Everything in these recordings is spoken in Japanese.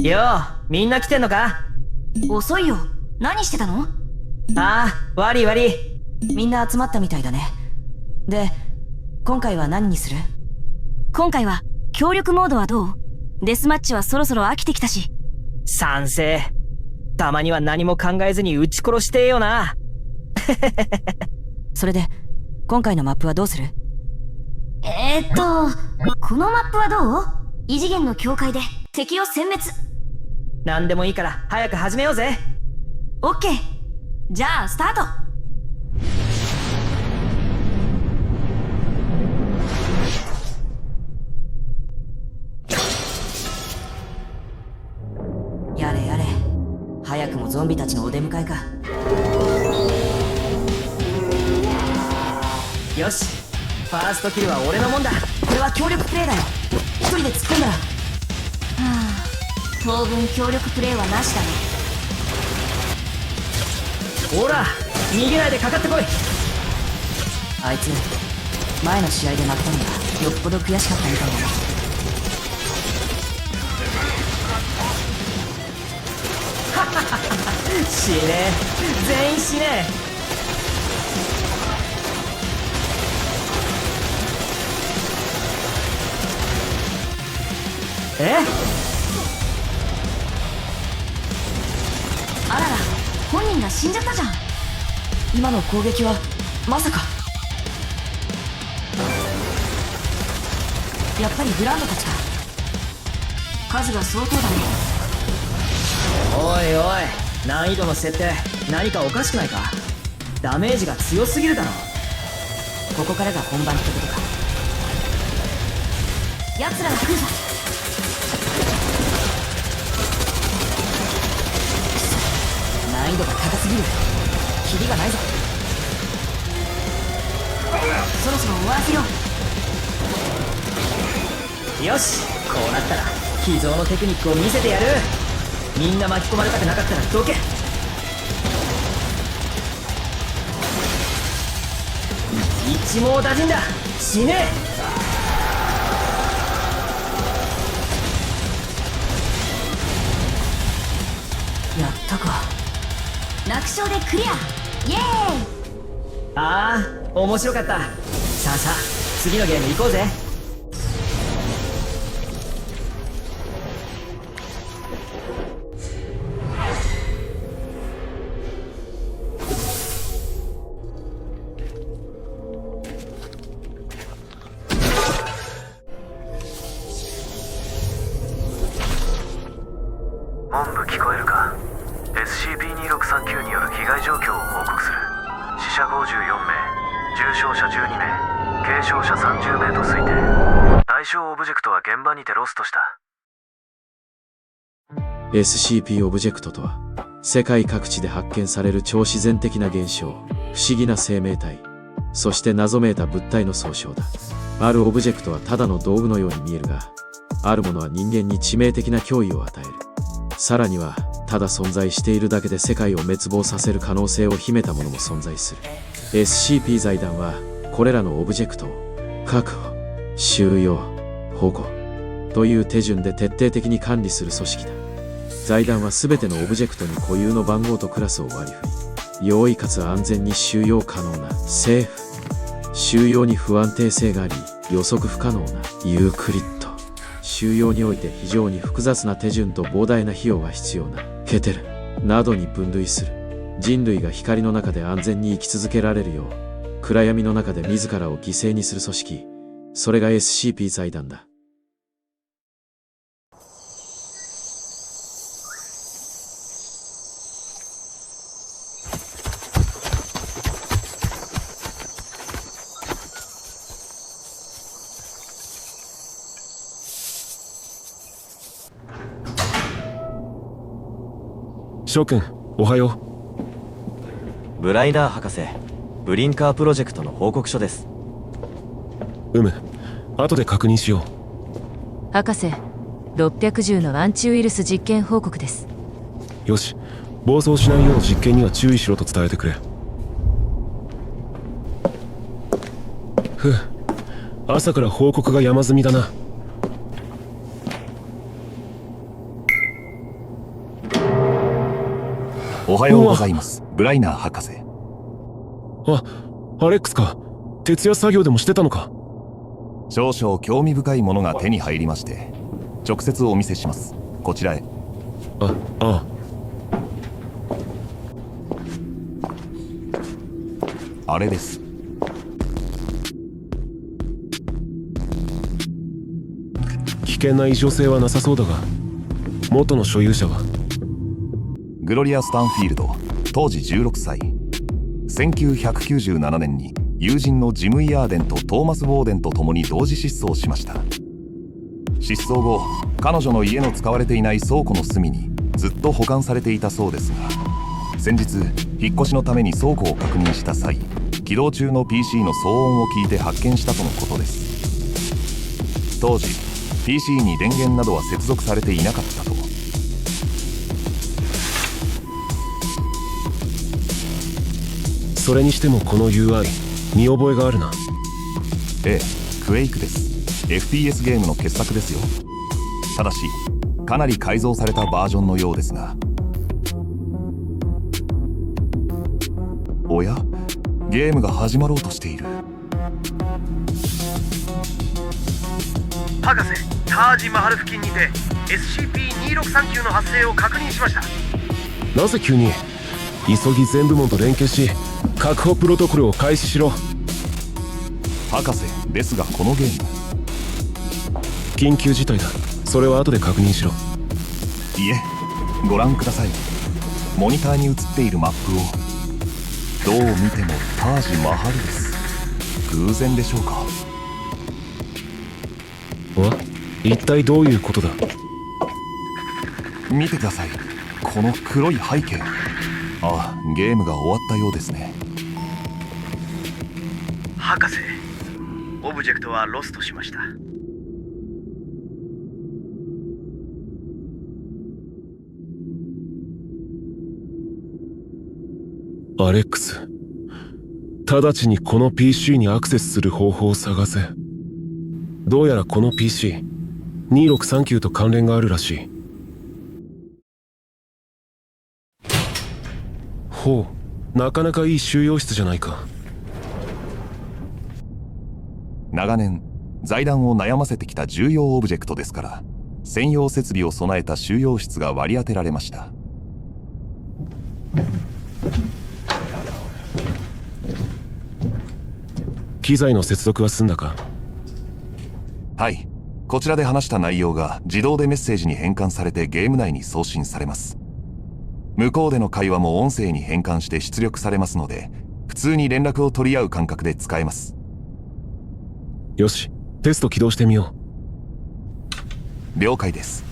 よう、みんな来てんのか？遅いよ。何してたの？ああ、悪い悪い。みんな集まったみたいだね。で、今回は何にする？今回は協力モードはどう？デスマッチはそろそろ飽きてきたし。賛成。たまには何も考えずに撃ち殺してえよな。それで今回のマップはどうする？このマップはどう？異次元の境界で敵を殲滅。何でもいいから早く始めようぜ。オッケー。じゃあスタート。やれやれ、早くもゾンビたちのお出迎えか。よし、ファーストキルは俺のもんだ。これは協力プレイだよ。一人で突っ込んだら。当分協力プレイはなしだね。ほら、逃げないでかかってこい。あいつ前の試合で負けたのがよっぽど悔しかったみたいだね。死ねえ、全員死ねえ。あらら、本人が死んじゃったじゃん。今の攻撃はまさか。やっぱりグランドたちか。数が相当だね。おいおい、難易度の設定何かおかしくないか？ダメージが強すぎるだろ。ここからが本番ってことか。奴らが来るぞ。難易度が高すぎる。キリがないぞ。そろそろ終わらせよう。よし、こうなったら秘蔵のテクニックを見せてやる。みんな巻き込まれたくなかったらどけ。一網打尽だ。死ねえ。やったか。楽勝でクリア。イエーイ。ああ、面白かった。さあさあ、次のゲーム行こうぜ。本部聞こえるか？ SCP-2639 による被害状況を報告する。死者54名、重傷者12名、軽傷者30名と推定。対象オブジェクトは現場にてロストした。 SCP オブジェクトとは、世界各地で発見される超自然的な現象、不思議な生命体、そして謎めいた物体の総称だ。あるオブジェクトはただの道具のように見えるが、あるものは人間に致命的な脅威を与える。さらには、ただ存在しているだけで世界を滅亡させる可能性を秘めたものも存在する。SCP 財団は、これらのオブジェクトを確保、収容、保護という手順で徹底的に管理する組織だ。財団は全てのオブジェクトに固有の番号とクラスを割り振り、容易かつ安全に収容可能なセーフ、収容に不安定性があり予測不可能なユークリッド、収容において非常に複雑な手順と膨大な費用が必要なケテルなどに分類する。人類が光の中で安全に生き続けられるよう、暗闇の中で自らを犠牲にする組織、それが SCP 財団だ。翔くん、おはよブライダー博士、ブリンカープロジェクトの報告書です。後で確認しよう。博士、610のアンチウイルス実験報告です。よし、暴走しないよう実験には注意しろと伝えてくれ。朝から報告が山積みだな。おはようございます、ブライナー博士。アレックスか。徹夜作業でもしてたのか。少々興味深いものが手に入りまして、直接お見せします。こちらへ。ああ。あれです。危険な異常性はなさそうだが、元の所有者はグロリア・スタンフィールド、当時16歳。1997年に友人のジム・イヤーデンとトーマス・ウォーデンと共に同時失踪しました。失踪後、彼女の家の使われていない倉庫の隅にずっと保管されていたそうですが、先日引っ越しのために倉庫を確認した際、起動中の PC の騒音を聞いて発見したとのことです。当時 PC に電源などは接続されていなかったと。それにしてもこの UI 見覚えがあるな。ええ、クエイクです。 FPS ゲームの傑作ですよ。ただしかなり改造されたバージョンのようですが。おや、ゲームが始まろうとしている。博士、タージ・マハル付近にて SCP-2639 の発生を確認しました。なぜ急に。急ぎ全部門と連携し確保プロトコルを開始しろ。博士、ですがこのゲーム緊急事態だ。それは後で確認しろ。いえ、ご覧ください。モニターに映っているマップを。どう見てもタージ・マハルです。偶然でしょうか。一体どういうことだ。見てください、この黒い背景。ああ、ゲームが終わったようですね。博士、オブジェクトはロストしました。アレックス、直ちにこの PC にアクセスする方法を探せ。どうやらこの PC2639 と関連があるらしい。ほう、なかなかいい収容室じゃないか。長年財団を悩ませてきた重要オブジェクトですから、専用設備を備えた収容室が割り当てられました。機材の接続は済んだか。はい、こちらで話した内容が自動でメッセージに変換されてゲーム内に送信されます。向こうでの会話も音声に変換して出力されますので、普通に連絡を取り合う感覚で使えます。よし、テスト起動してみよう。了解です。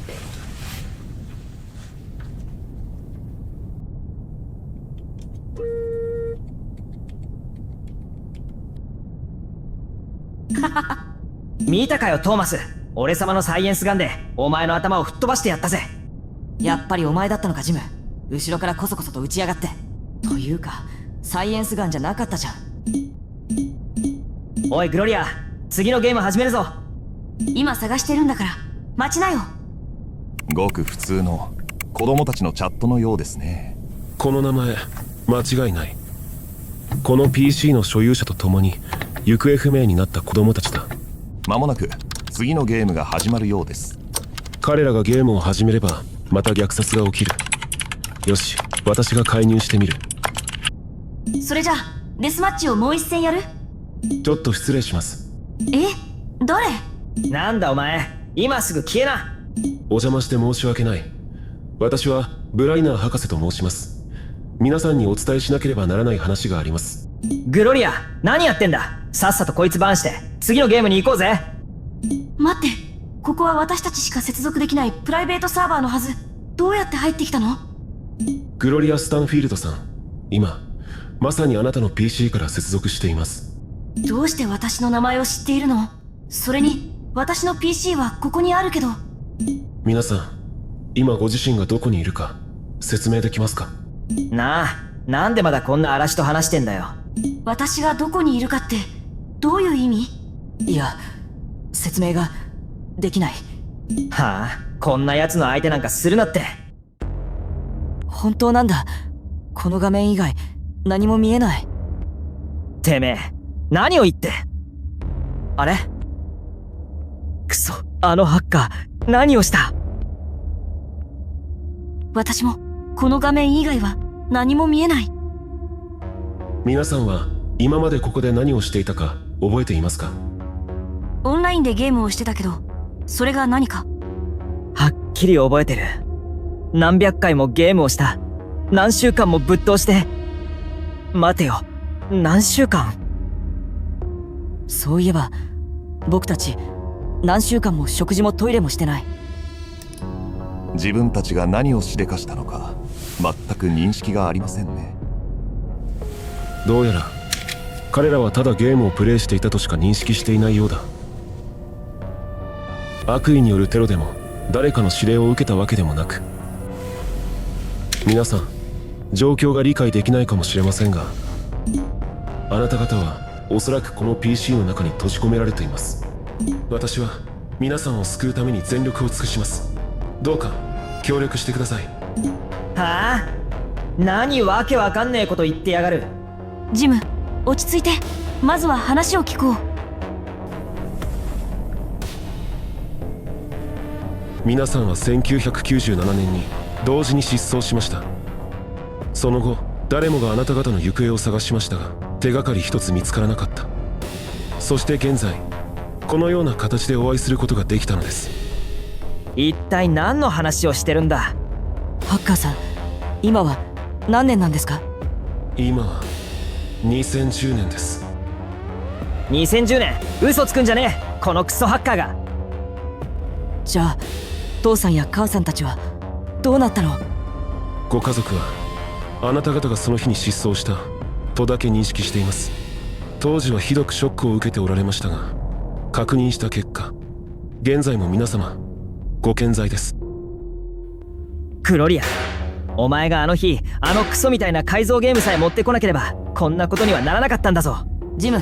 見たかよトーマス、俺様のサイエンスガンでお前の頭を吹っ飛ばしてやったぜ。やっぱりお前だったのかジム。後ろからこそこそと撃ちやがって。というかサイエンスガンじゃなかったじゃん。おいグロリア、次のゲーム始めるぞ。今探してるんだから待ちなよ。ごく普通の子供たちのチャットのようですね。この名前間違いない。この PC の所有者と共に行方不明になった子供たちだ。間もなく次のゲームが始まるようです。彼らがゲームを始めればまた虐殺が起きる。よし、私が介入してみる。それじゃあデスマッチをもう一戦やる？ちょっと失礼します。どれ？なんだお前、今すぐ消えな。お邪魔して申し訳ない。私はブライナー博士と申します。皆さんにお伝えしなければならない話があります。グロリア、何やってんだ。さっさとこいつバーンして次のゲームに行こうぜ。待って、ここは私たちしか接続できないプライベートサーバーのはず。どうやって入ってきたの？グロリア・スタンフィールドさん、今まさにあなたの PC から接続しています。どうして私の名前を知っているの？それに私の PC はここにあるけど。皆さん、今ご自身がどこにいるか説明できますか？なあ、なんでまだこんな嵐と話してんだよ。私がどこにいるかってどういう意味？いや、説明ができない。はあ、こんな奴の相手なんかするなって。本当なんだ。この画面以外何も見えない。てめえ、何を言って。あれ？くそ、あのハッカー、何をした？私もこの画面以外は何も見えない。皆さんは今までここで何をしていたか覚えていますか？オンラインでゲームをしてたけど、それが何か？はっきり覚えてる。何百回もゲームをした。何週間もぶっ通して。待てよ、何週間？そういえば僕たち何週間も食事もトイレもしてない。自分たちが何をしでかしたのか全く認識がありませんね。どうやら彼らはただゲームをプレイしていたとしか認識していないようだ。悪意によるテロでも誰かの指令を受けたわけでもなく、皆さん状況が理解できないかもしれませんが、あなた方はおそらくこの PC の中に閉じ込められています。私は皆さんを救うために全力を尽くします。どうか協力してください。はあ？何わけわかんねえこと言ってやがる。ジム、落ち着いて。まずは話を聞こう。皆さんは1997年に同時に失踪しました。その後誰もがあなた方の行方を探しましたが、手がかり一つ見つからなかった。そして現在このような形でお会いすることができたのです。一体何の話をしてるんだ？ハッカーさん、今は何年なんですか？今は2010年です。2010年？嘘つくんじゃねえ、このクソハッカーが。じゃあ父さんや母さんたちはどうなったの？ご家族はあなた方がその日に失踪したとだけ認識しています。当時はひどくショックを受けておられましたが、確認した結果現在も皆様ご健在です。クロリア、お前があの日あのクソみたいな改造ゲームさえ持ってこなければこんなことにはならなかったんだぞ。ジム、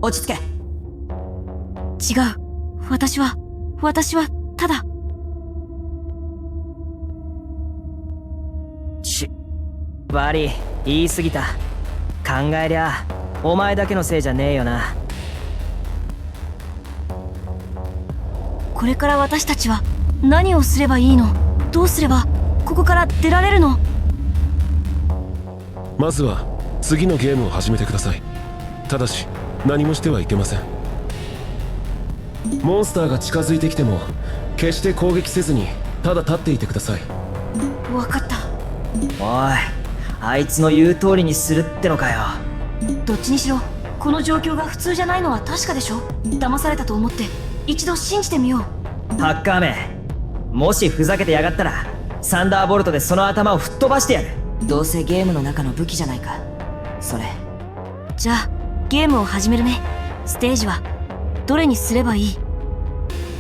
落ち着け。違う。私はただ。悪い、言い過ぎた。考えりゃお前だけのせいじゃねえよな。これから私たちは何をすればいいの？どうすればここから出られるの？まずは次のゲームを始めてください。ただし何もしてはいけません。モンスターが近づいてきても決して攻撃せずにただ立っていてください。分かった。おい、あいつの言う通りにするってのかよ。どっちにしろこの状況が普通じゃないのは確かでしょ。騙されたと思って一度信じてみよう。ハッカーめ、もしふざけてやがったらサンダーボルトでその頭を吹っ飛ばしてやる。どうせゲームの中の武器じゃないかそれ。じゃあゲームを始めるね。ステージはどれにすればいい？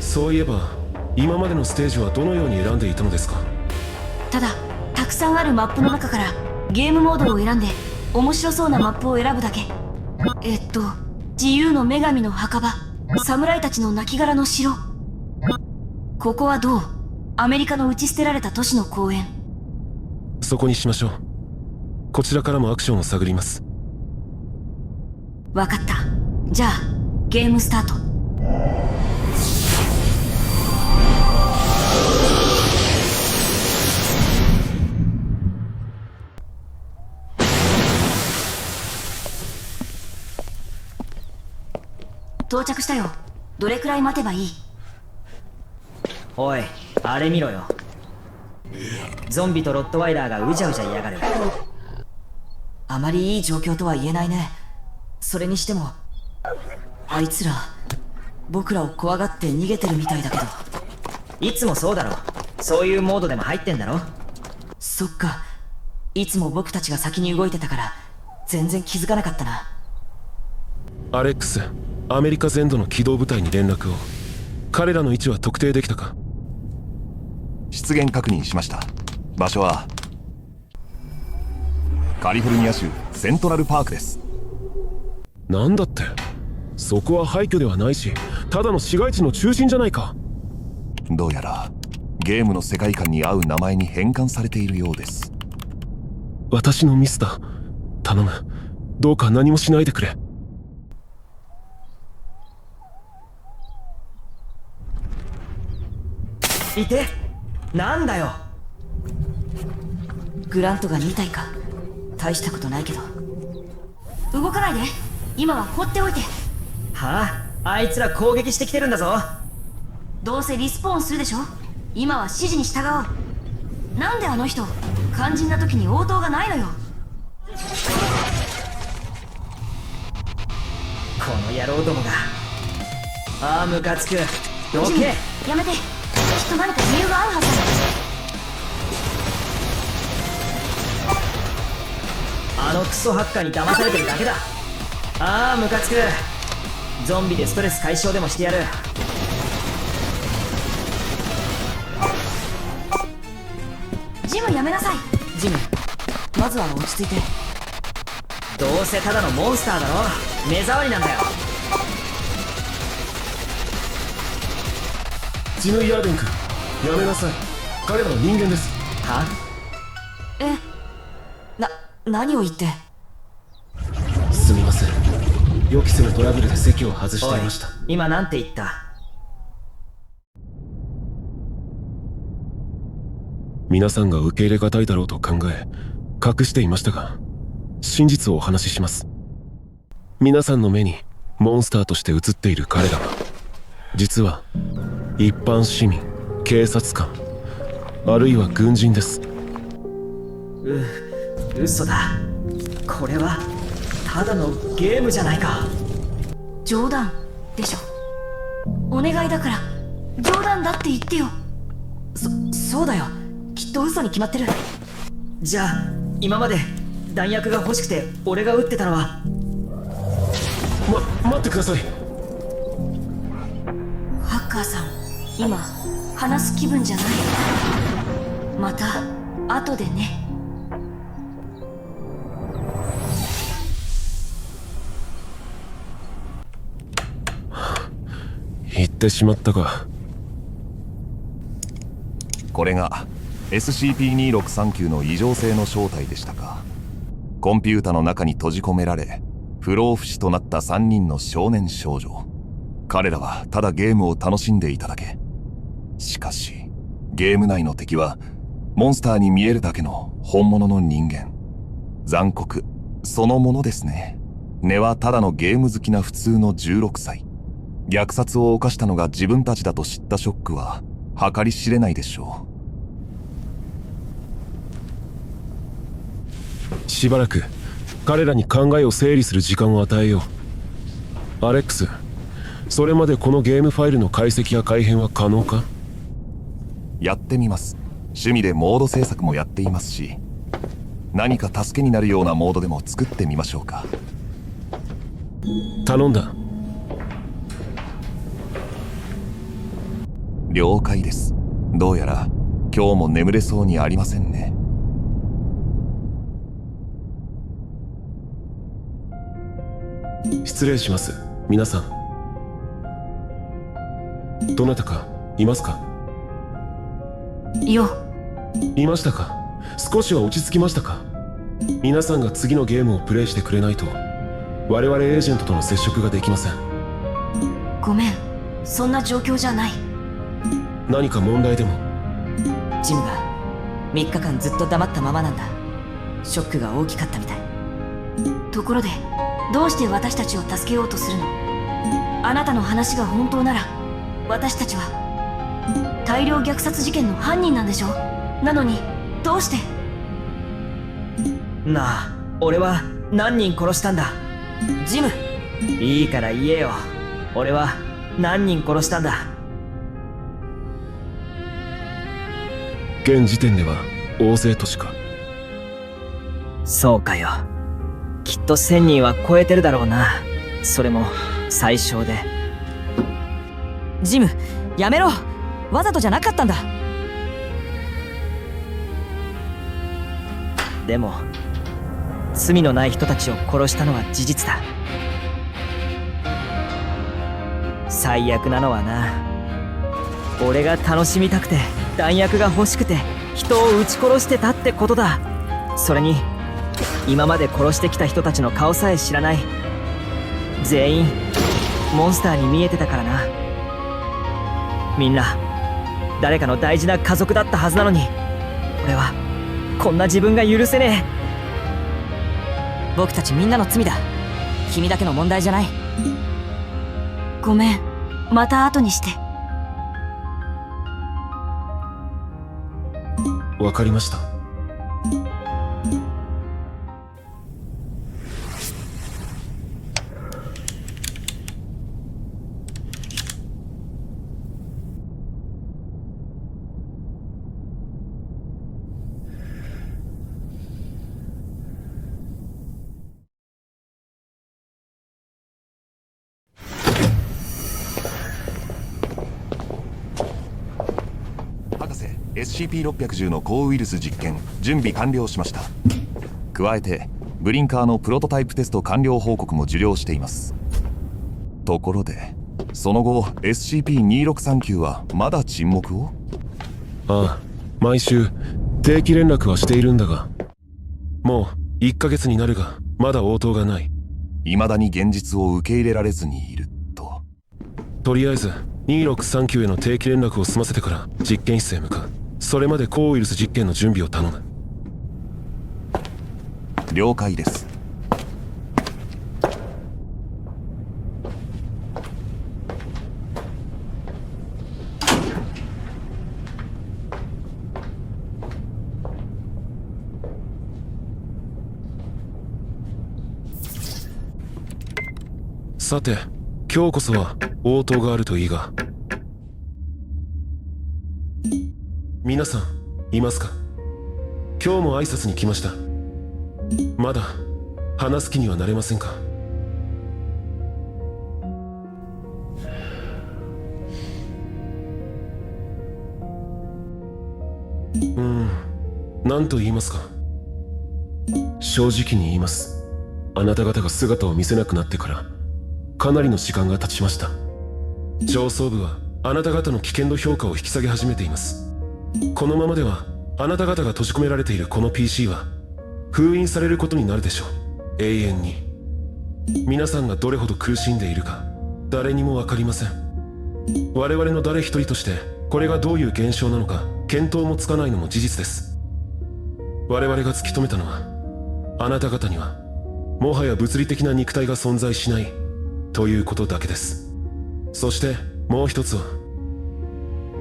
そういえば今までのステージはどのように選んでいたのですか？ただたくさんあるマップの中からゲームモードを選んで面白そうなマップを選ぶだけ。自由の女神の墓場、侍たちの亡骸の城。ここはどう？アメリカの打ち捨てられた都市の公園。そこにしましょう。こちらからもアクションを探ります。わかった。じゃあゲームスタート。到着したよ。どれくらい待てばいい？おい、あれ見ろよ。ゾンビとロットワイラーがうじゃうじゃ嫌がる。あまりいい状況とは言えないね。それにしてもあいつら僕らを怖がって逃げてるみたいだけど。いつもそうだろ。そういうモードでも入ってんだろ。そっか。いつも僕たちが先に動いてたから全然気づかなかったな。アレックス、アメリカ全土の機動部隊に連絡を。彼らの位置は特定できたか？出現確認しました。場所はカリフォルニア州セントラルパークです。なんだって、そこは廃墟ではないし、ただの市街地の中心じゃないか。どうやらゲームの世界観に合う名前に変換されているようです。私のミスだ。頼む。どうか何もしないでくれ。いて。なんだよ。グラントが2体か。大したことないけど。動かないで。今は放っておいて。はあ、あいつら攻撃してきてるんだぞ。どうせリスポーンするでしょ。今は指示に従おう。なんであの人肝心な時に応答がないのよ。この野郎どもが。ああ、ムカつく。どジミけ。やめて。きっと何か理由があるはずだ。あのクソハッカーに騙されてるだけだ。ああ、ムカつく。ゾンビでストレス解消でもしてやる。ジムやめなさい。ジム、まずは落ち着いて。どうせただのモンスターだろ。目障りなんだよ。ジムイヤーデン君、やめなさい。彼らは人間です。は？何を言って。すみません。予期せぬトラブルで席を外していました。今なんて言った？皆さんが受け入れがたいだろうと考え、隠していましたが、真実をお話しします。皆さんの目にモンスターとして映っている彼らは、実は一般市民、警察官、あるいは軍人です。嘘だ。これはただのゲームじゃないか。冗談でしょ。お願いだから冗談だって言ってよ。そうだよ。きっと嘘に決まってる。じゃあ今まで弾薬が欲しくて俺が撃ってたのは。待ってください。ハッカーさん、今話す気分じゃない。また後でね。言ってしまったか。これが SCP-2639 の異常性の正体でしたか。コンピュータの中に閉じ込められ不老不死となった3人の少年少女。彼らはただゲームを楽しんでいただけ。しかしゲーム内の敵はモンスターに見えるだけの本物の人間。残酷そのものですね。根はただのゲーム好きな普通の16歳。虐殺を犯したのが自分たちだと知ったショックは計り知れないでしょう。しばらく彼らに考えを整理する時間を与えよう。アレックス、それまでこのゲームファイルの解析や改変は可能か？やってみます。趣味でモード制作もやっていますし、何か助けになるようなモードでも作ってみましょうか。頼んだ。了解です。どうやら今日も眠れそうにありませんね。失礼します、皆さん。どなたかいますか？よ。いましたか？少しは落ち着きましたか？皆さんが次のゲームをプレイしてくれないと我々エージェントとの接触ができません。ごめん、そんな状況じゃない。何か問題でも？ジムが3日間ずっと黙ったままなんだ。ショックが大きかったみたい。ところでどうして私たちを助けようとするの？あなたの話が本当なら私たちは大量虐殺事件の犯人なんでしょ？なのにどうして？なあ、俺は何人殺したんだ？ジム、いいから言えよ。俺は何人殺したんだ？現時点では大勢としか。そうかよ。きっと1000人は超えてるだろうな。それも最小で。ジム、やめろ。わざとじゃなかったんだ。でも罪のない人たちを殺したのは事実だ。最悪なのはな、俺が楽しみたくて弾薬が欲しくて人を撃ち殺してたってことだ。それに今まで殺してきた人たちの顔さえ知らない。全員モンスターに見えてたからな。みんな誰かの大事な家族だったはずなのに、俺はこんな自分が許せねえ。僕たちみんなの罪だ。君だけの問題じゃない。ごめん、また後にして。わかりました。博士、 SCP-610 の抗ウイルス実験準備完了しました。加えてブリンカーのプロトタイプテスト完了報告も受領しています。ところでその後 SCP-2639 はまだ沈黙を？ああ、毎週定期連絡はしているんだが、もう1ヶ月になるがまだ応答がない。未だに現実を受け入れられずにいると。とりあえず2639への定期連絡を済ませてから実験室へ向かう。それまで抗ウイルス実験の準備を頼む。了解です。さて、今日こそは応答があるといいが。皆さんいますか？今日も挨拶に来ました。まだ話す気にはなれませんか？何と言いますか。正直に言います。あなた方が姿を見せなくなってからかなりの時間が経ちました。上層部はあなた方の危険度評価を引き下げ始めています。このままではあなた方が閉じ込められているこの PC は封印されることになるでしょう。永遠に。皆さんがどれほど苦しんでいるか誰にも分かりません。我々の誰一人としてこれがどういう現象なのか見当もつかないのも事実です。我々が突き止めたのは、あなた方にはもはや物理的な肉体が存在しないということだけです。そしてもう一つは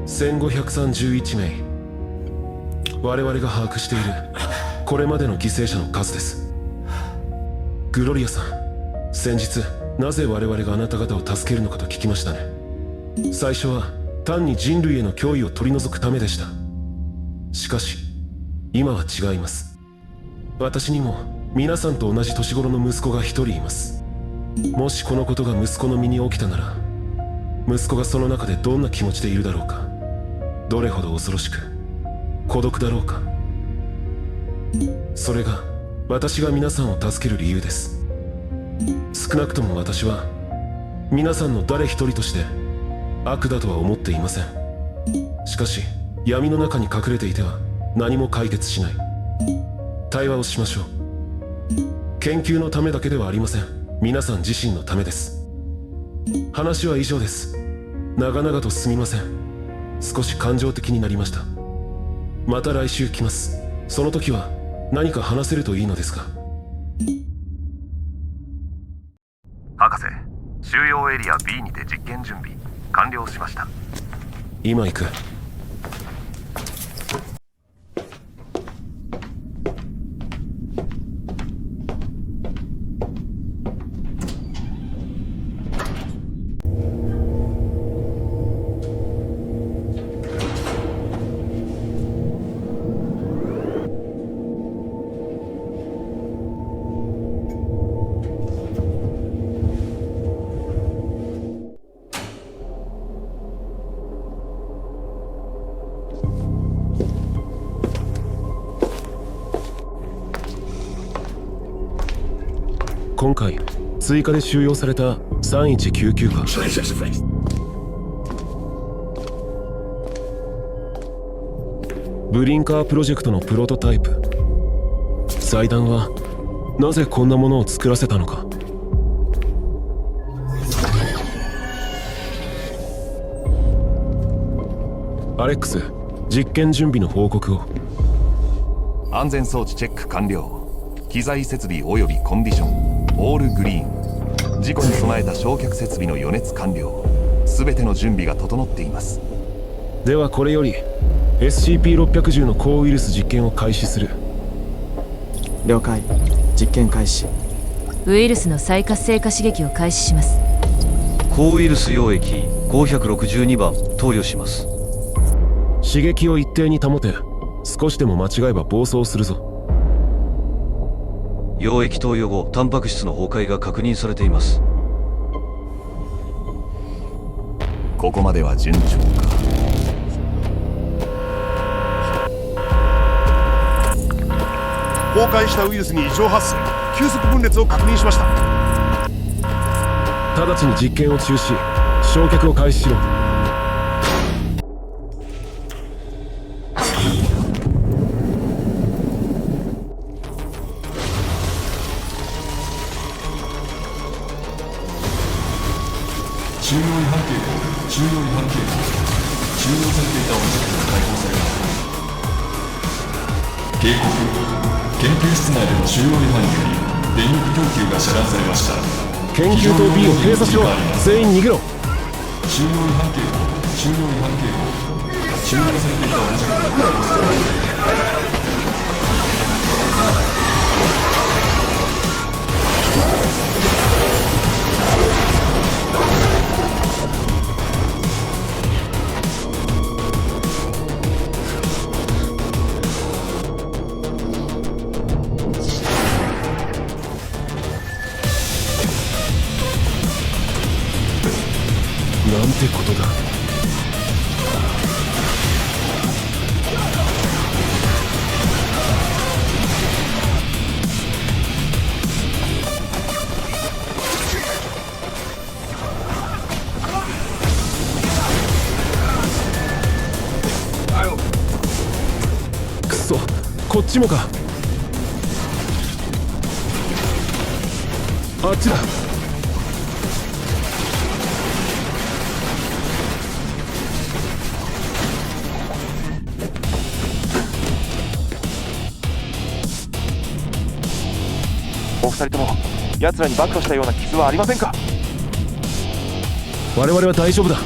1531名、我々が把握しているこれまでの犠牲者の数です。グロリアさん、先日なぜ我々があなた方を助けるのかと聞きましたね。最初は単に人類への脅威を取り除くためでした。しかし今は違います。私にも皆さんと同じ年頃の息子が一人います。もしこのことが息子の身に起きたなら、息子がその中でどんな気持ちでいるだろうか。どれほど恐ろしく孤独だろうか。それが私が皆さんを助ける理由です。少なくとも私は皆さんの誰一人として悪だとは思っていません。しかし闇の中に隠れていては何も解決しない。対話をしましょう。研究のためだけではありません。皆さん自身のためです。話は以上です。長々とすみません。少し感情的になりました。また来週来ます。その時は何か話せるといいのですが。博士、収容エリア B にて実験準備完了しました。今行く。今回追加で収容された3199か。ブリンカープロジェクトのプロトタイプ。祭壇はなぜこんなものを作らせたのか。アレックス、実験準備の報告を。安全装置チェック完了。機材設備およびコンディションオールグリーン。事故に備えた焼却設備の予熱完了。全ての準備が整っています。ではこれより SCP-610 の抗ウイルス実験を開始する。了解。実験開始。ウイルスの再活性化刺激を開始します。抗ウイルス溶液562番投与します。刺激を一定に保て。少しでも間違えば暴走するぞ。溶液投与後タンパク質の崩壊が確認されています。ここまでは順調か。崩壊したウイルスに異常発生。急速分裂を確認しました。直ちに実験を中止。焼却を開始しろ。中央違反警報、中央違反警報。収容されていたオブジェクトが解放されました。警告。研究室内での収容違反により電力供給が遮断されました。研究棟 B を閉鎖しろ。全員逃げろ。収容違反警報、収容違反警報。収容されていたオブジェクトが解放されました。なんてことだ。くそ、こっちもか。あっちだ。お二人とも奴らに暴露したような傷はありませんか？我々は大丈夫だ。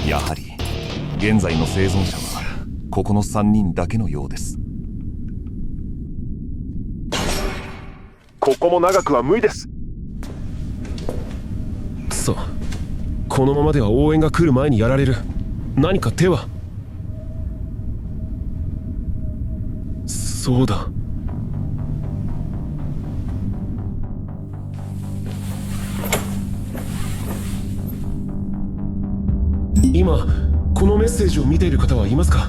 やはり現在の生存者はここの3人だけのようです。ここも長くは無理です。くそ、このままでは応援が来る前にやられる。何か手は。そうだ。今このメッセージを見ている方はいますか？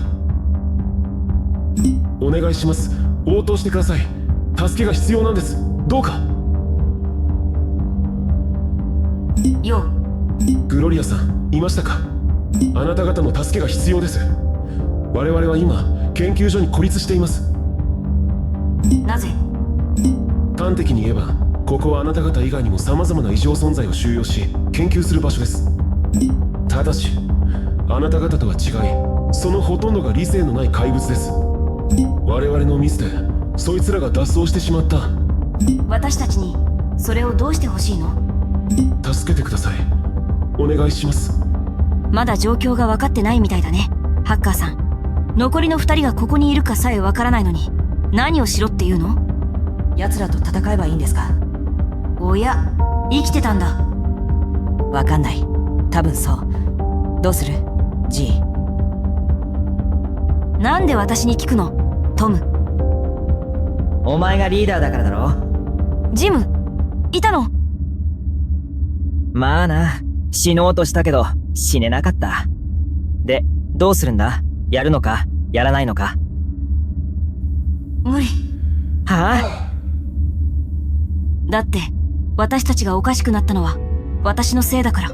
お願いします。応答してください。助けが必要なんです。どうか。よう。グロリアさん、いましたか？あなた方の助けが必要です。我々は今研究所に孤立しています。なぜ？端的に言えば、ここはあなた方以外にも様々な異常存在を収容し研究する場所です。ただしあなた方とは違い、そのほとんどが理性のない怪物です。我々のミスでそいつらが脱走してしまった。私たちにそれをどうしてほしいの？助けてください。お願いします。まだ状況が分かってないみたいだね、ハッカーさん。残りの2人がここにいるかさえ分からないのに何をしろっていうの？奴らと戦えばいいんですか？おや、生きてたんだ。わかんない。多分そう。どうする G？ なんで私に聞くのトム？お前がリーダーだからだろ。ジムいたの？まあな、死のうとしたけど死ねなかった。で、どうするんだ？やるのかやらないのか？無理。はあ？だって私たちがおかしくなったのは私のせいだから。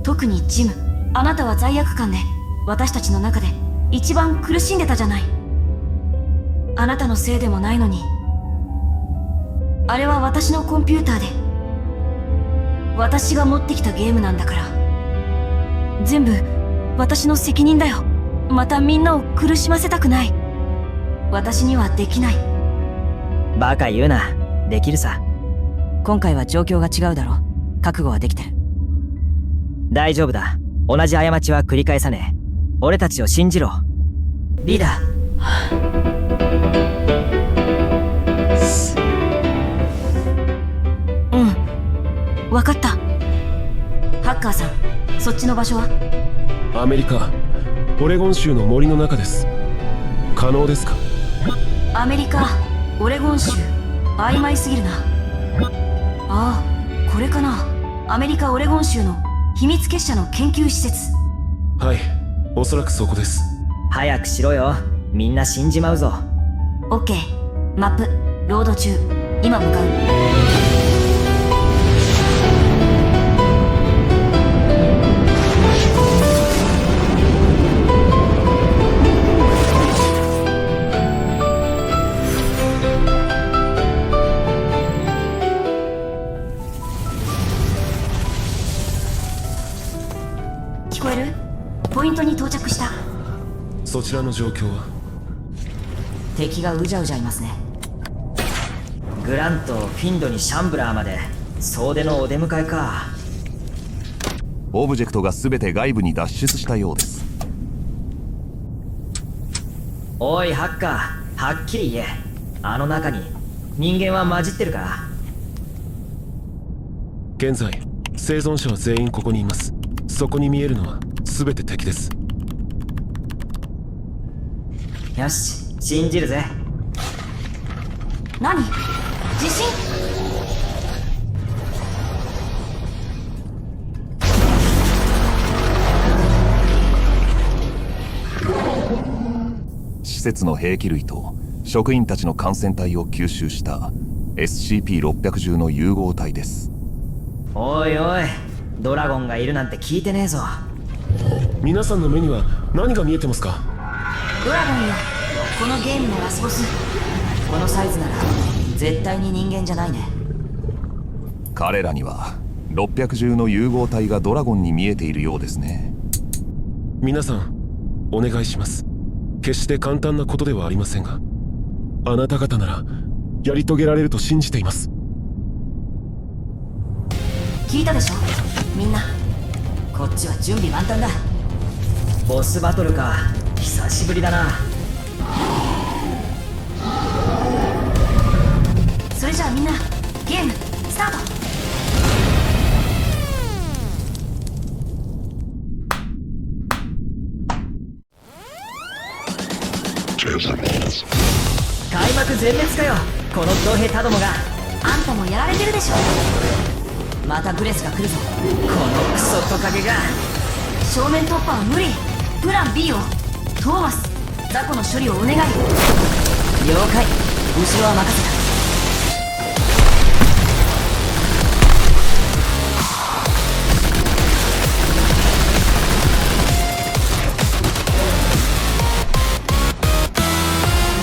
特にジム、あなたは罪悪感で私たちの中で一番苦しんでたじゃない。あなたのせいでもないのに。あれは私のコンピューターで私が持ってきたゲームなんだから。全部私の責任だよ。またみんなを苦しませたくない。私にはできない。バカ言うな。できるさ。今回は状況が違うだろ。覚悟はできてる。大丈夫だ。同じ過ちは繰り返さねえ。俺たちを信じろ。リーダー。わかった。ハッカーさん、そっちの場所は？アメリカオレゴン州の森の中です。可能ですか？アメリカオレゴン州、曖昧すぎるな。ああ、これかな。アメリカオレゴン州の秘密結社の研究施設。はい、おそらくそこです。早くしろよ。みんな死んじまうぞ。オッケー。マップロード中。今向かう。聞こえる？ポイントに到着した。そちらの状況は？敵がうじゃうじゃいますね。グラント、フィンドにシャンブラーまで総出のお出迎えか。オブジェクトが全て外部に脱出したようです。おいハッカー、はっきり言え。あの中に人間は混じってるか？現在生存者は全員ここにいます。そこに見えるのは全て敵です。よし、信じるぜ。何？地震？施設の兵器類と職員たちの感染体を吸収した SCP-610 の融合体です。おいおい、ドラゴンがいるなんて聞いてねえぞ。皆さんの目には何が見えてますか？ドラゴンよ。このゲームのラスボス。このサイズなら絶対に人間じゃないね。彼らには610の融合体がドラゴンに見えているようですね。皆さんお願いします。決して簡単なことではありませんが、あなた方ならやり遂げられると信じています。聞いたでしょみんな。こっちは準備万端だ。ボスバトルか。久しぶりだな。それじゃあみんなゲームスタート。開幕全滅かよ、このドヘタどもが。あんたもやられてるでしょ。またブレスが来るぞ。このクソトカゲが。正面突破は無理。プラン B を。トーマス、雑魚の処理をお願い。了解。後ろは任せた。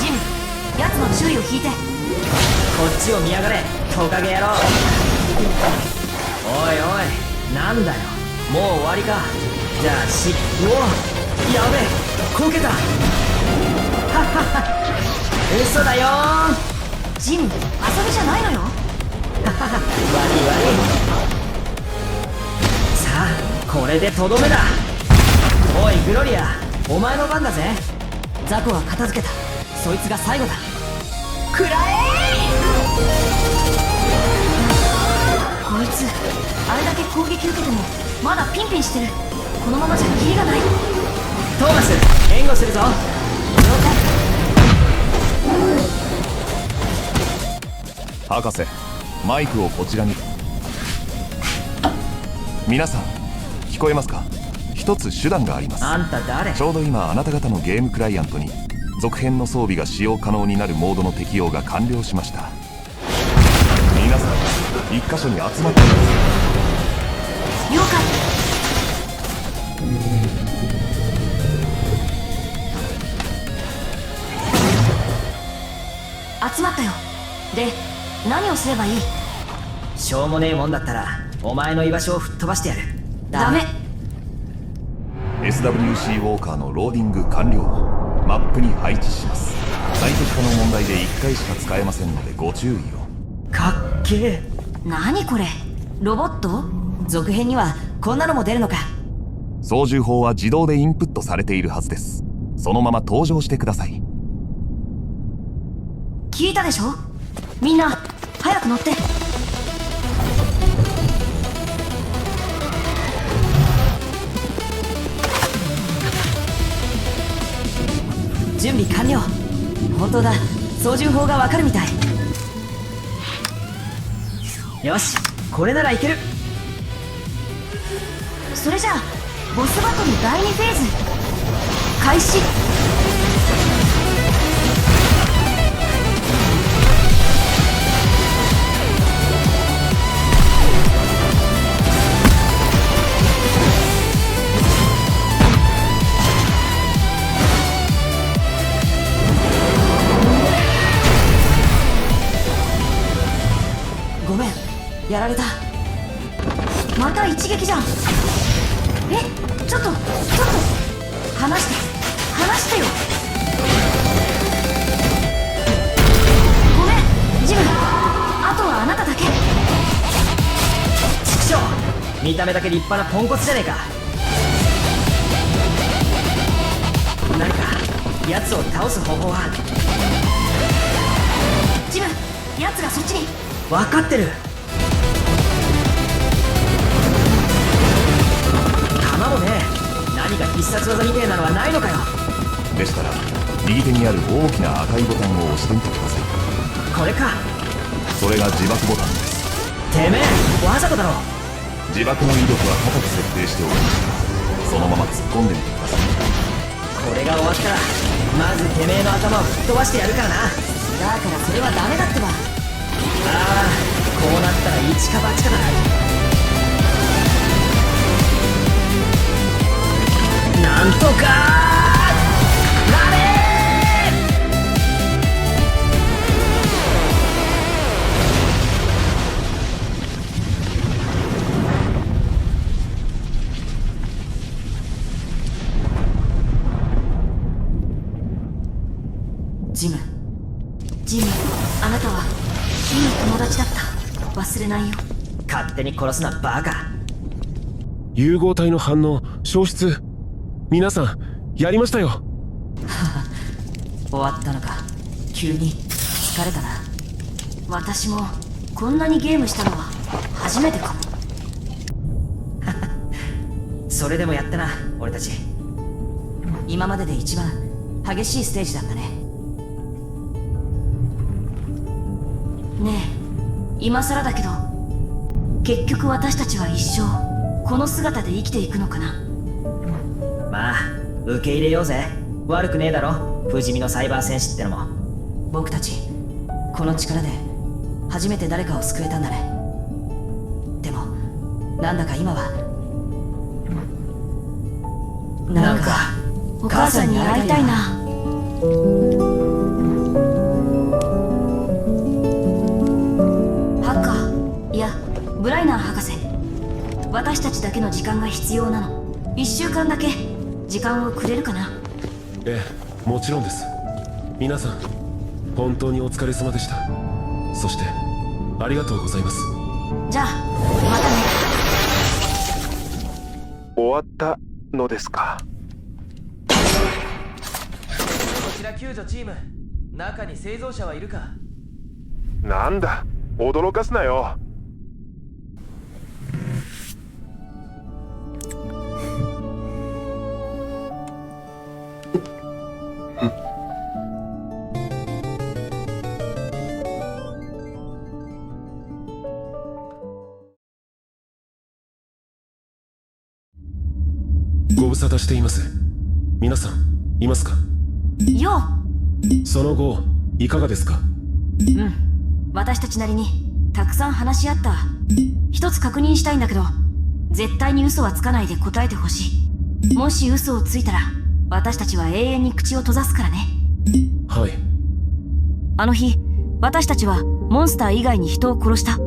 ジム、奴の注意を引いて。こっちを見やがれ、トカゲ野郎。おいおい、なんだよ、もう終わりか。じゃあおお、やべえ、こけた。はっはっは、嘘だよー。ジム、遊びじゃないのよ。ははは、悪い。さあ、これでとどめだ。おいグロリア、お前の番だぜ。雑魚は片付けた。そいつが最後だ。食らえ。こいつあれだけ攻撃受けてもまだピンピンしてる。このままじゃキリがない。トーマス、援護するぞ。博士、マイクをこちらに。皆さん聞こえますか？一つ手段があります。あんた誰？ちょうど今あなた方のゲームクライアントに続編の装備が使用可能になるモードの適用が完了しました。皆さん一箇所に集まってください。了解。集まったよ。で、何をすればいい？しょうもねえもんだったらお前の居場所を吹っ飛ばしてやる。ダメ。 SWC ウォーカーのローディング完了。マップに配置します。最適化の問題で1回しか使えませんのでご注意を。かっけえ。何これ、ロボット？続編にはこんなのも出るのか。操縦法は自動でインプットされているはずです。そのまま登場してください。聞いたでしょ？みんな早く乗って。準備完了。本当だ、操縦法がわかるみたい。よし、これならいける。それじゃあボスバトル第2フェーズ開始。ごめん、やられた。また一撃じゃん。え、ちょっと離してよ。ごめんジム、あとはあなただけ。ちくしょう、見た目だけ立派なポンコツじゃねえか。何か奴を倒す方法は？ジム、奴がそっちに。分かってる。弾もねえ。何か必殺技みてえなのはないのかよ。でしたら右手にある大きな赤いボタンを押してみてください。これか。それが自爆ボタンです。てめえわざとだろ。自爆の威力は高く設定しておりました。そのまま突っ込んでみてください。これが終わったらまずてめえの頭を吹っ飛ばしてやるからな。だからそれはダメだってば。ああ、こうなったら一か八かだ。なんとかなれジム、あなたはいい友達だった。忘れないよ。勝手に殺すなバカ。融合体の反応消失。皆さんやりましたよ。終わったのか。急に疲れたな。私もこんなにゲームしたのは初めてかも。それでもやったな俺たち。今までで一番激しいステージだったね。ねえ、今更だけど結局私たちは一生この姿で生きていくのかな。まあ受け入れようぜ。悪くねえだろ不死身のサイバー戦士ってのも。僕たちこの力で初めて誰かを救えたんだね。でもなんだか今はなんかお母さんに会いたいな。ハッカー、いやブライナー博士、私たちだけの時間が必要なの。1週間だけ時間をくれるかな。ええ、もちろんです。皆さん本当にお疲れ様でした。そしてありがとうございます。じゃあまたね。終わったのですか。こちら救助チーム、中に生存者はいるか？なんだ、驚かすなよ。ご無沙汰しています。皆さんいますか？よその後いかがですか？う。私たちなりにたくさん話し合った。一つ確認したいんだけど、絶対に嘘はつかないで答えてほしい。もし嘘をついたら私たちは永遠に口を閉ざすからね。はい。あの日私たちはモンスター以外に人を殺した？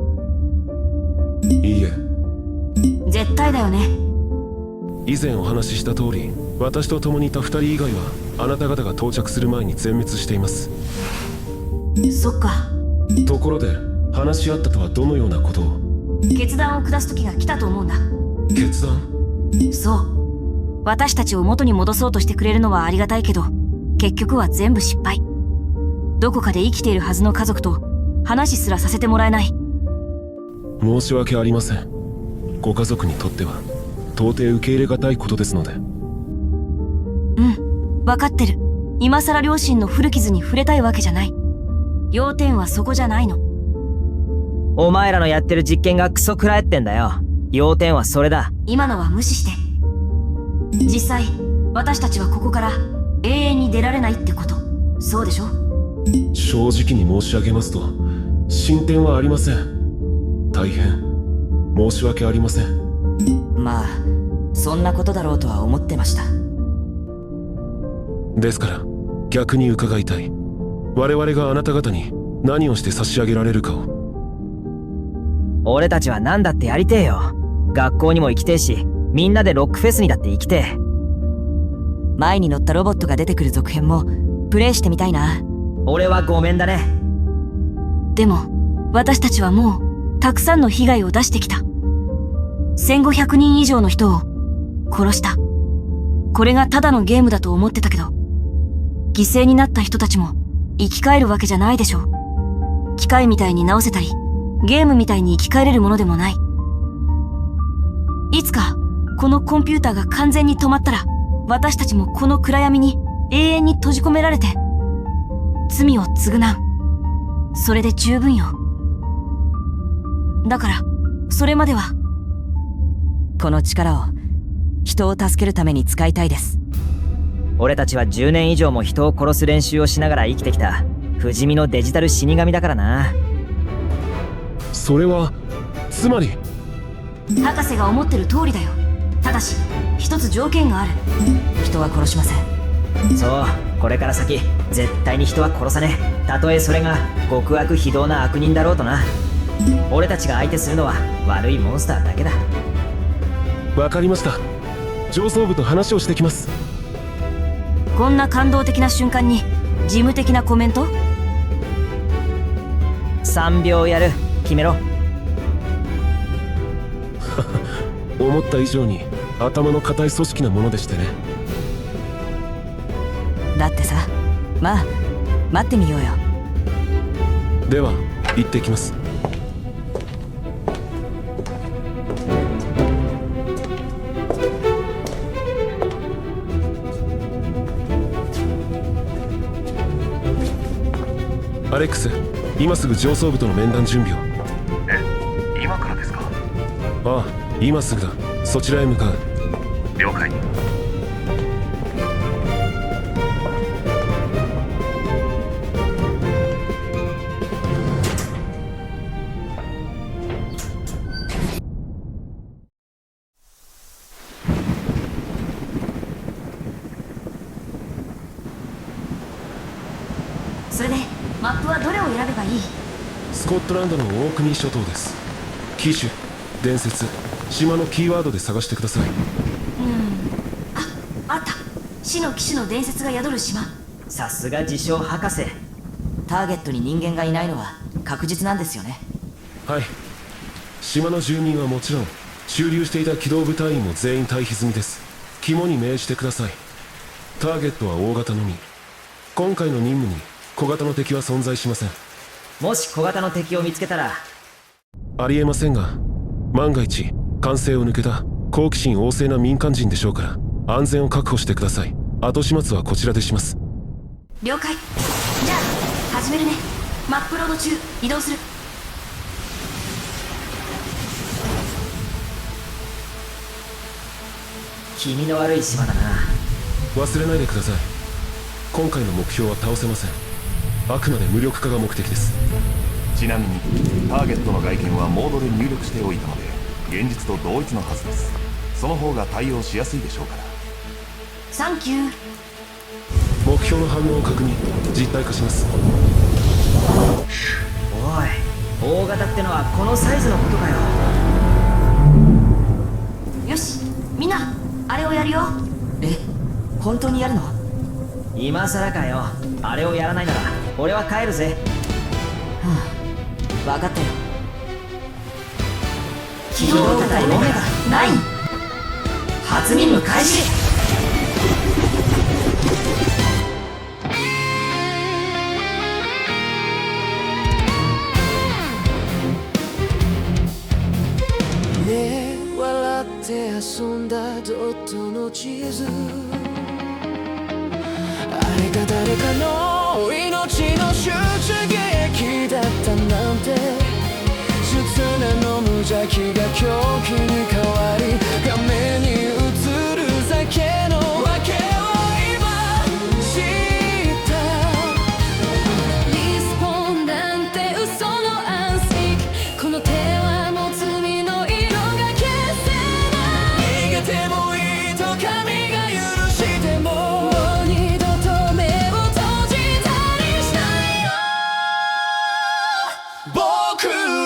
いいえ、絶対だよね。以前お話しした通り、私と共にいた2人以外はあなた方が到着する前に全滅しています。そっか。ところで話し合ったとはどのようなことを？決断を下す時が来たと思うんだ。決断？そう。私たちを元に戻そうとしてくれるのはありがたいけど、結局は全部失敗。どこかで生きているはずの家族と話すらさせてもらえない。申し訳ありません。ご家族にとっては到底受け入れがたいことですので。うん、分かってる。今さら両親の古傷に触れたいわけじゃない。要点はそこじゃないの。お前らのやってる実験がクソくらえってんだよ。要点はそれだ。今のは無視して。実際私たちはここから永遠に出られないってこと、そうでしょ？正直に申し上げますと、進展はありません。大変申し訳ありません。まあそんなことだろうとは思ってました。ですから逆に伺いたい。我々があなた方に何をして差し上げられるかを。俺たちは何だってやりてえよ。学校にも行きてえし、みんなでロックフェスにだって行きてえ。前に乗ったロボットが出てくる続編もプレイしてみたいな。俺はごめんだね。でも私たちはもうたくさんの被害を出してきた。1500人以上の人を殺した。これがただのゲームだと思ってたけど、犠牲になった人たちも生き返るわけじゃないでしょ。機械みたいに直せたり、ゲームみたいに生き返れるものでもない。いつかこのコンピューターが完全に止まったら、私たちもこの暗闇に永遠に閉じ込められて罪を償う。それで十分よ。だからそれまではこの力を人を助けるために使いたいです。俺たちは10年以上も人を殺す練習をしながら生きてきた不死身のデジタル死神だからな。それはつまり博士が思ってる通りだよ。ただし一つ条件がある。人は殺しません。そう、これから先絶対に人は殺さねえ。たとえそれが極悪非道な悪人だろうとな。俺たちが相手するのは悪いモンスターだけだ。わかりました。上層部と話をしてきます。こんな感動的な瞬間に事務的なコメント？3秒やる。決めろ。思った以上に頭の固い組織なものでしてね。だってさ、まあ待ってみようよ。では行ってきます。アレックス、今すぐ上層部との面談準備を。今からですか？ああ、今すぐだ。そちらへ向かう。了解。それでマップはどれを選べばいい？スコットランドのオークニー諸島です。機種、伝説、島のキーワードで探してください。あった。死の騎士の伝説が宿る島。さすが自称博士。ターゲットに人間がいないのは確実なんですよね。はい。島の住民はもちろん、駐留していた機動部隊員も全員退避済みです。肝に銘じてください。ターゲットは大型のみ。今回の任務に小型の敵は存在しません。もし小型の敵を見つけたら。ありえませんが、万が一管制を抜けた好奇心旺盛な民間人でしょうから、安全を確保してください。後始末はこちらでします。了解。じゃあ始めるね。マップロード中移動する。気味の悪い島だな。忘れないでください。今回の目標は倒せません。あくまで無力化が目的です。ちなみにターゲットの外見はモードで入力しておいたので現実と同一のはずです。その方が対応しやすいでしょうから。サンキュー。目標の反応を確認、実体化します。おい、大型ってのはこのサイズのことかよ。よし、みんなあれをやるよ。え、本当にやるの？今さらかよ。あれをやらないなら俺は帰るぜ。分かったよ。機動部隊オメガ9初任務開始。ねえ笑って遊んだドットの地図、あれが誰かの命の出撃だったなんて、刹那の無邪気が狂気に変わり、画面に映る酒の訳を今知った。リスポンなんて嘘のアンスティック、この手はもう罪の色が消せない。逃げてもいいと神が許しても、もう二度と目を閉じたりしないよ。僕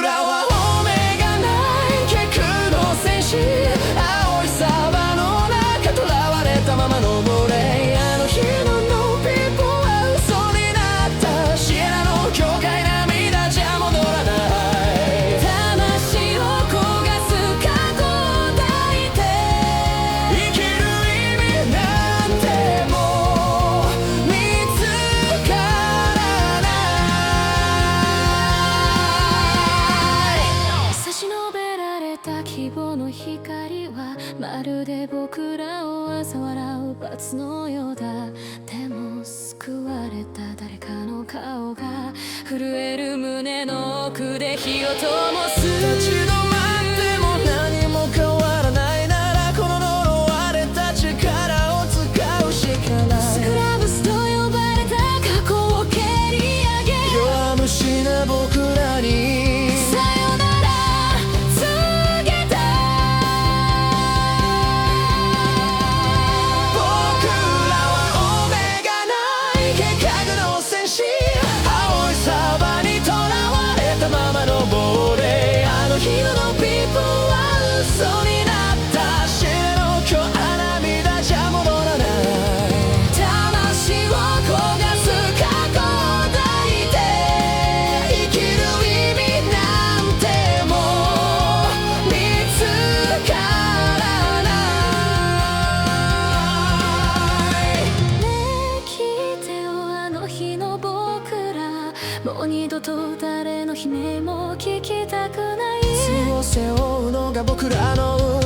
らはオメガ9結の戦士、青い沢の中囚われたまま登れ。あの日のノーピーポーは嘘になった。シエラの教会涙じゃ戻らない。魂を焦がす過去を抱いて、生きる意味なんてもう見つからない。差し伸べられた希望の光は、まるで僕らを嘲笑う罰のようだ。でも救われた誰かの顔が震える胸の奥で火を灯す。立ち止まっても何も変わらないなら、この呪われた力を使うしかない。スクラブスと呼ばれた過去を蹴り上げ、弱虫な僕らにさよなら告げた。僕らはオメガ9計画の戦士、青いサバに囚われたまま登れ。あの日のピーポーは嘘になった。死の今日涙じゃ戻らない。魂を焦がす過去を抱いて、生きる意味なんてもう見つからない。ねえ聞いてよ、あの日の僕ら、もう二度と誰の悲鳴も聞きたくない。罪を背負うのが僕らの